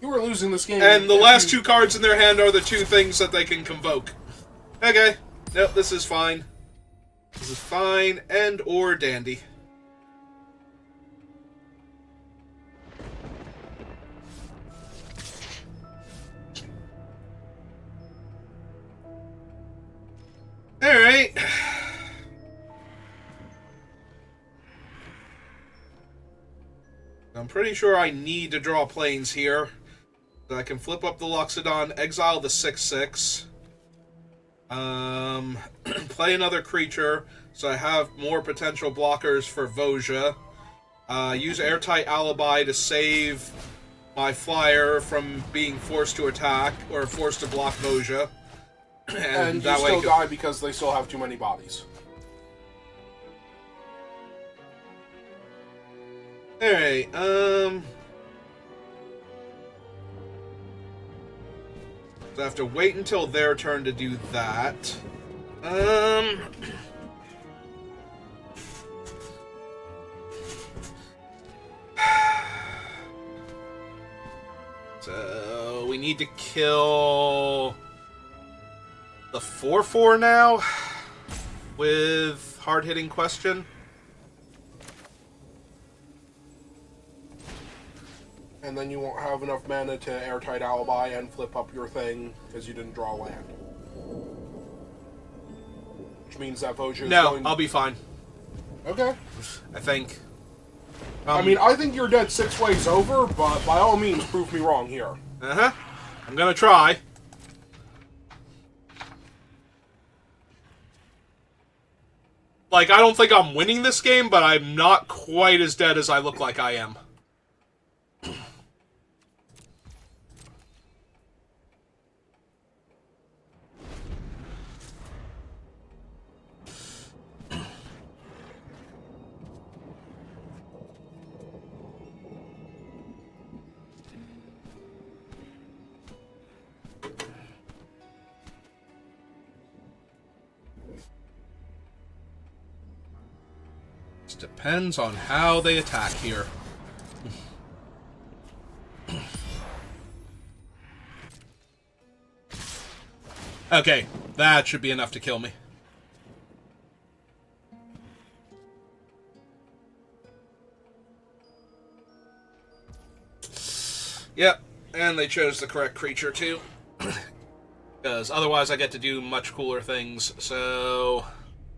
S2: You were losing this game.
S1: And the last 2 cards in their hand are the 2 things that they can convoke. Okay. Nope, this is fine. This is fine and or dandy. Alright. I'm pretty sure I need to draw planes here. So I can flip up the Loxodon, exile the 6/6. Play another creature, so I have more potential blockers for Voja. Use Airtight Alibi to save my flyer from being forced to attack, or forced to block Voja.
S2: And you still die because they still have too many bodies.
S1: Alright, so I have to wait until their turn to do that. So we need to kill the 4/4 now with hard-hitting question.
S2: And then you won't have enough mana to Airtight Alibi and flip up your thing because you didn't draw land. Which means that Voja is going...
S1: I'll be fine.
S2: Okay.
S1: I think.
S2: I mean, I think you're dead 6 ways over, but by all means, prove me wrong here.
S1: Uh-huh. I'm gonna try. Like, I don't think I'm winning this game, but I'm not quite as dead as I look like I am. Depends on how they attack here. Okay, that should be enough to kill me. Yep, and they chose the correct creature too. Because otherwise I get to do much cooler things, so...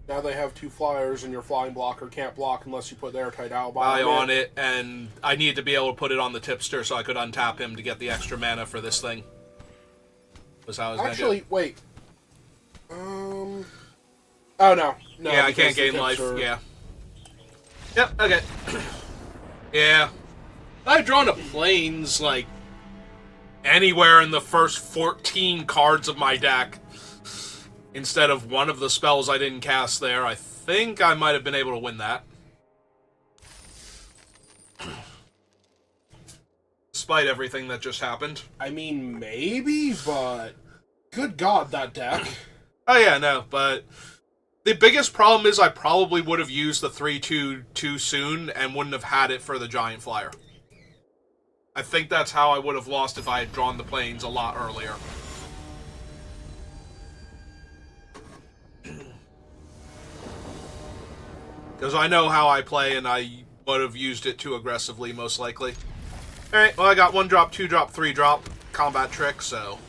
S2: Now they have 2 flyers, and your flying blocker can't block unless you put the Airtight Alibi
S1: on it, and I need to be able to put it on the tipster so I could untap him to get the extra mana for this thing. Was how I was
S2: Actually,
S1: gonna do.
S2: wait. Oh, no.
S1: Yeah, I can't gain life, yeah. Yep, okay. Yeah. I've drawn a planes, like, anywhere in the first 14 cards of my deck. Instead of one of the spells I didn't cast there, I think I might have been able to win that. Despite everything that just happened.
S2: I mean, maybe, but... Good God, that deck.
S1: Oh yeah, no, but... The biggest problem is I probably would have used the 3/2 too soon and wouldn't have had it for the Giant Flyer. I think that's how I would have lost if I had drawn the planes a lot earlier. Because I know how I play, and I would have used it too aggressively, most likely. Alright, well, I got 1 drop, 2 drop, 3 drop combat trick, so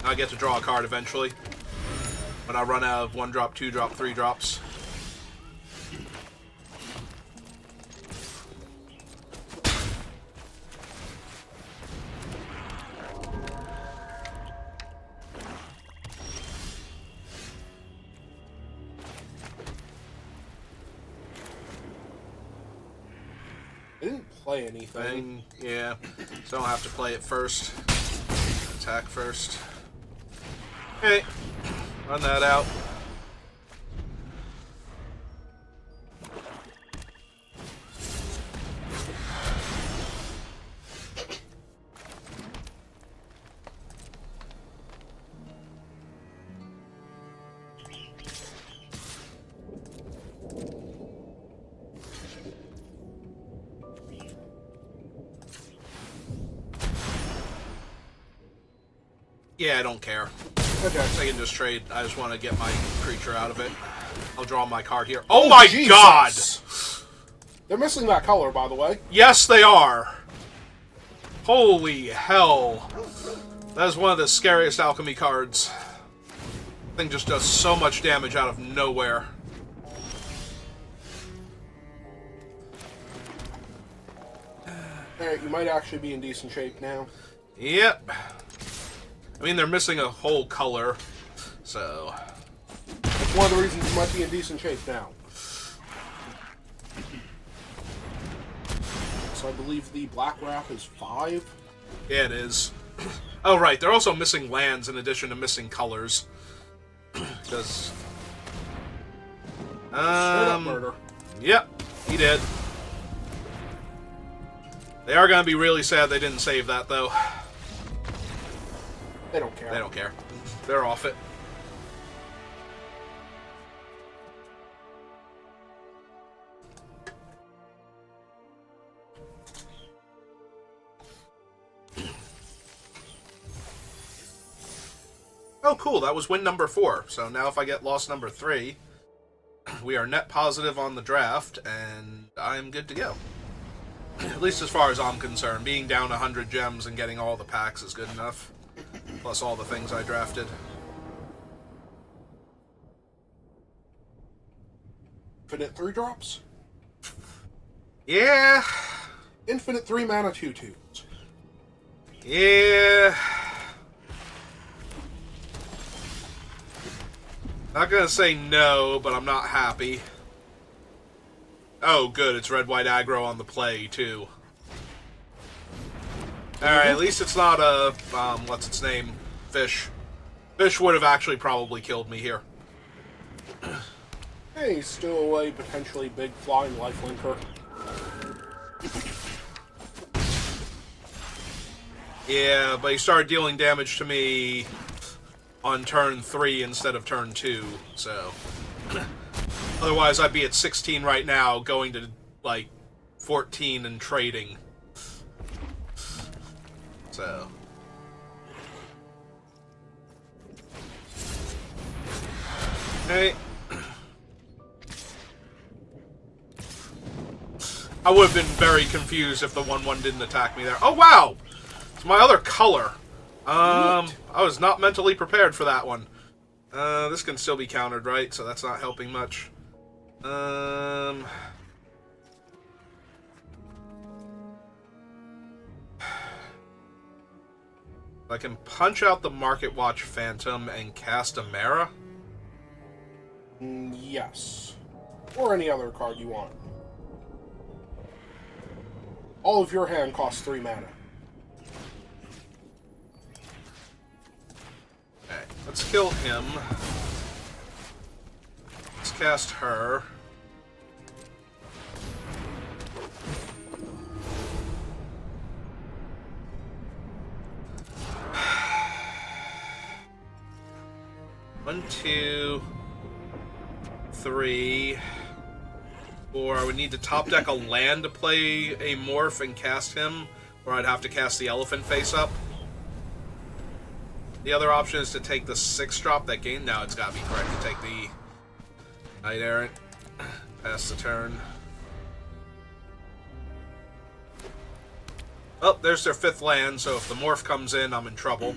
S1: I get to draw a card eventually. When I run out of 1 drop, 2 drop, 3 drops.
S2: I didn't play anything.
S1: Yeah, so I don't have to play it first. Attack first. Hey, run that out. Yeah, I don't care.
S2: Okay.
S1: I can just trade. I just want to get my creature out of it. I'll draw my card here. Oh my
S2: Jesus.
S1: God!
S2: They're missing that color, by the way.
S1: Yes, they are. Holy hell. That is one of the scariest alchemy cards. Thing just does so much damage out of nowhere.
S2: Alright, you might actually be in decent shape now.
S1: Yep. I mean, they're missing a whole color, so...
S2: That's one of the reasons you might be in decent shape now. So I believe the black wrap is 5.
S1: Yeah, it is. Oh, right. They're also missing lands in addition to missing colors. Because...
S2: Straight up murder.
S1: Yep, he did. They are going to be really sad they didn't save that, though.
S2: They don't care.
S1: They don't care. They're off it. Oh, cool. That was win number 4. So now if I get loss number 3, we are net positive on the draft, and I'm good to go. At least as far as I'm concerned. Being down 100 gems and getting all the packs is good enough. Plus all the things I drafted.
S2: Infinite 3 drops?
S1: Yeah.
S2: Infinite 3 mana 2/2s.
S1: Yeah. Not gonna say no, but I'm not happy. Oh, good. It's red-white aggro on the play, too. Alright, at least it's not a, what's its name? Fish. Fish would have actually probably killed me here.
S2: Hey, he's still a potentially big flying lifelinker.
S1: Yeah, but he started dealing damage to me on turn 3 instead of turn 2, so... Otherwise, I'd be at 16 right now, going to, like, 14 and trading. So... Hey. I would have been very confused if the 1/1 didn't attack me there. Oh, wow! It's my other color. I was not mentally prepared for that one. This can still be countered, right? So that's not helping much. I can punch out the Market Watch Phantom and cast a Mara?
S2: Yes. Or any other card you want. All of your hand costs 3 mana.
S1: Okay, let's kill him. Let's cast her. One, 2, 3, 4. I would need to top deck a land to play a morph and cast him, or I'd have to cast the elephant face up. The other option is to take the 6-drop that gain. Now it's got to be correct to take the Knight Errant. Pass the turn. Oh, there's their 5th land, so if the Morph comes in, I'm in trouble.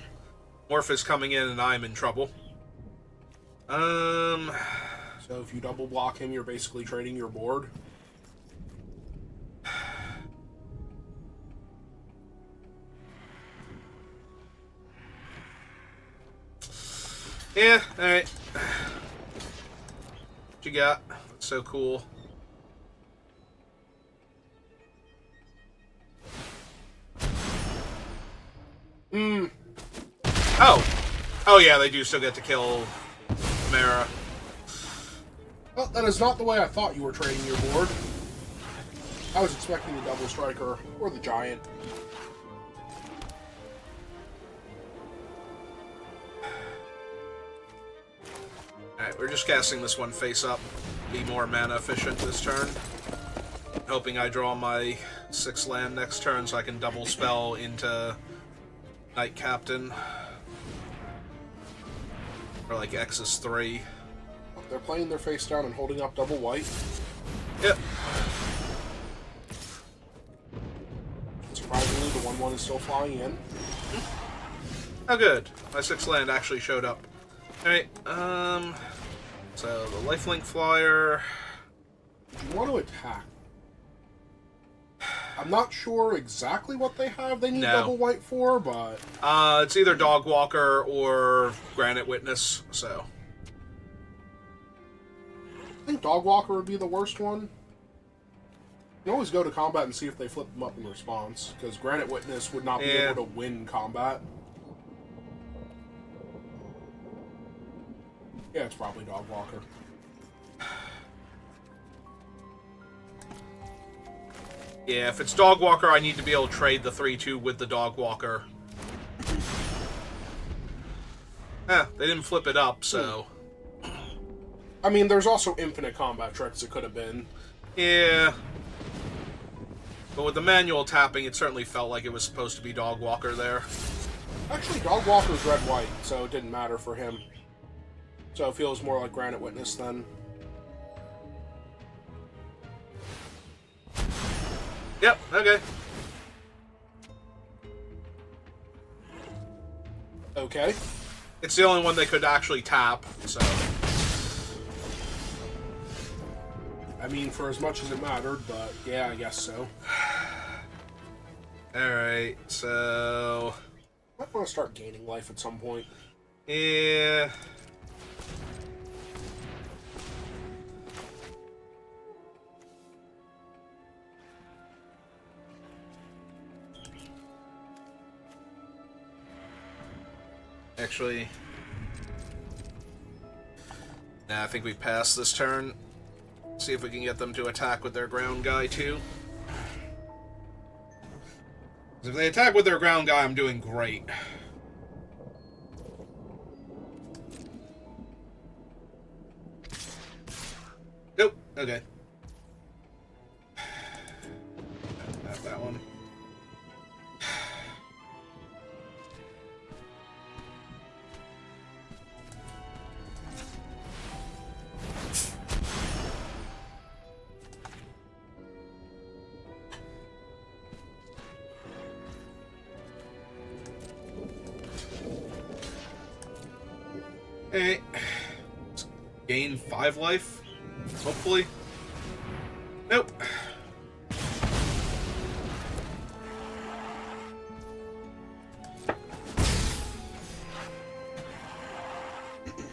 S1: Morph is coming in, and I'm in trouble.
S2: So if you double block him, you're basically trading your board.
S1: Yeah, alright. What you got? That's so cool. Oh. Oh yeah, they do still get to kill Mara.
S2: Well, that is not the way I thought you were trading your board. I was expecting the double striker or the giant.
S1: Alright, we're just casting this one face up. Be more mana efficient this turn. Hoping I draw my 6th land next turn so I can double spell into Knight Captain. Or like X's 3.
S2: They're playing their face down and holding up double white.
S1: Yep.
S2: Surprisingly, the 1/1 is still flying in.
S1: Oh good. My 6th land actually showed up. Alright, so the lifelink flyer.
S2: Do you want to attack? I'm not sure exactly what they have they need double white for, but...
S1: It's either Dogwalker or Granite Witness, so...
S2: I think Dogwalker would be the worst one. You can always go to combat and see if they flip them up in response, because Granite Witness would not be able to win combat. Yeah, it's probably Dogwalker.
S1: Yeah, if it's Dogwalker, I need to be able to trade the 3/2 with the Dogwalker. They didn't flip it up, so...
S2: I mean, there's also infinite combat tricks it could have been.
S1: Yeah. But with the manual tapping, it certainly felt like it was supposed to be Dogwalker there.
S2: Actually, Dogwalker's red-white, so it didn't matter for him. So it feels more like Granite Witness then.
S1: Yep, okay.
S2: Okay.
S1: It's the only one they could actually tap, so...
S2: I mean, for as much as it mattered, but yeah, I guess so.
S1: Alright, so...
S2: I might want to start gaining life at some point.
S1: Yeah... Actually... Nah, I think we passed this turn. See if we can get them to attack with their ground guy, too. If they attack with their ground guy, I'm doing great. Nope. Okay. Not that one. Hey, gain 5 life, hopefully. Nope.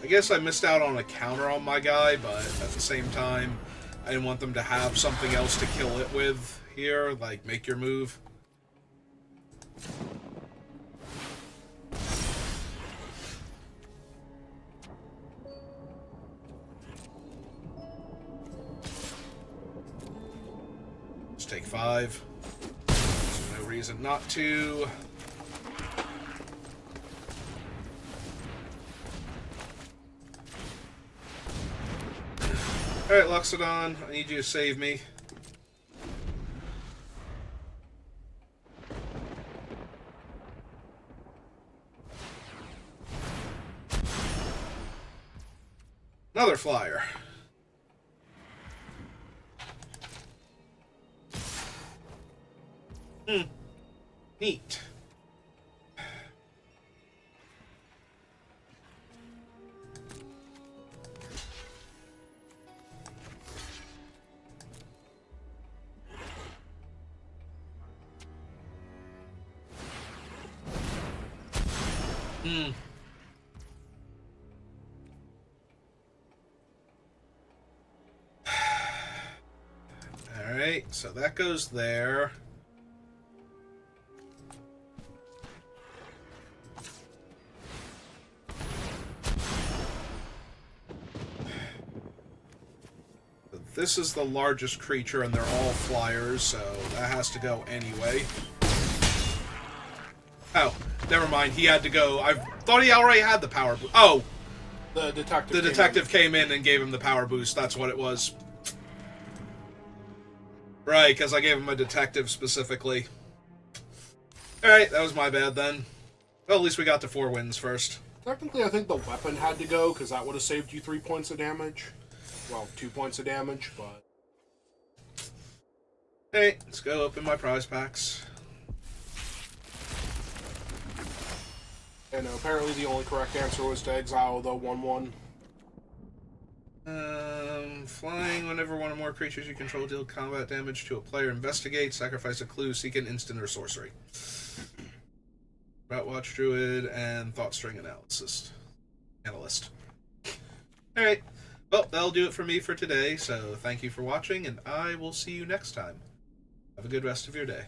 S1: I guess I missed out on a counter on my guy, but at the same time, I didn't want them to have something else to kill it with here, like make your move. Take 5. There's no reason not to. Alright, Luxodon, I need you to save me. Another flyer. Neat. Alright, so that goes there. This is the largest creature, and they're all flyers, so that has to go anyway. Oh, never mind. He had to go. I thought he already had the power boost. Oh!
S2: The detective.
S1: The detective came in and gave him the power boost. That's what it was. Right, because I gave him a detective specifically. Alright, that was my bad then. Well, at least we got to 4 wins first.
S2: Technically, I think the weapon had to go, because that would have saved you 3 points of damage. Well, 2 points of damage, but...
S1: Hey, let's go open my prize packs.
S2: And apparently the only correct answer was to exile the 1/1.
S1: Flying. Whenever one or more creatures you control deal combat damage to a player, investigate, sacrifice a clue, seek an instant or sorcery. Route Watch Druid and Thought String Analyst. Alright. Well, that'll do it for me for today, so thank you for watching, and I will see you next time. Have a good rest of your day.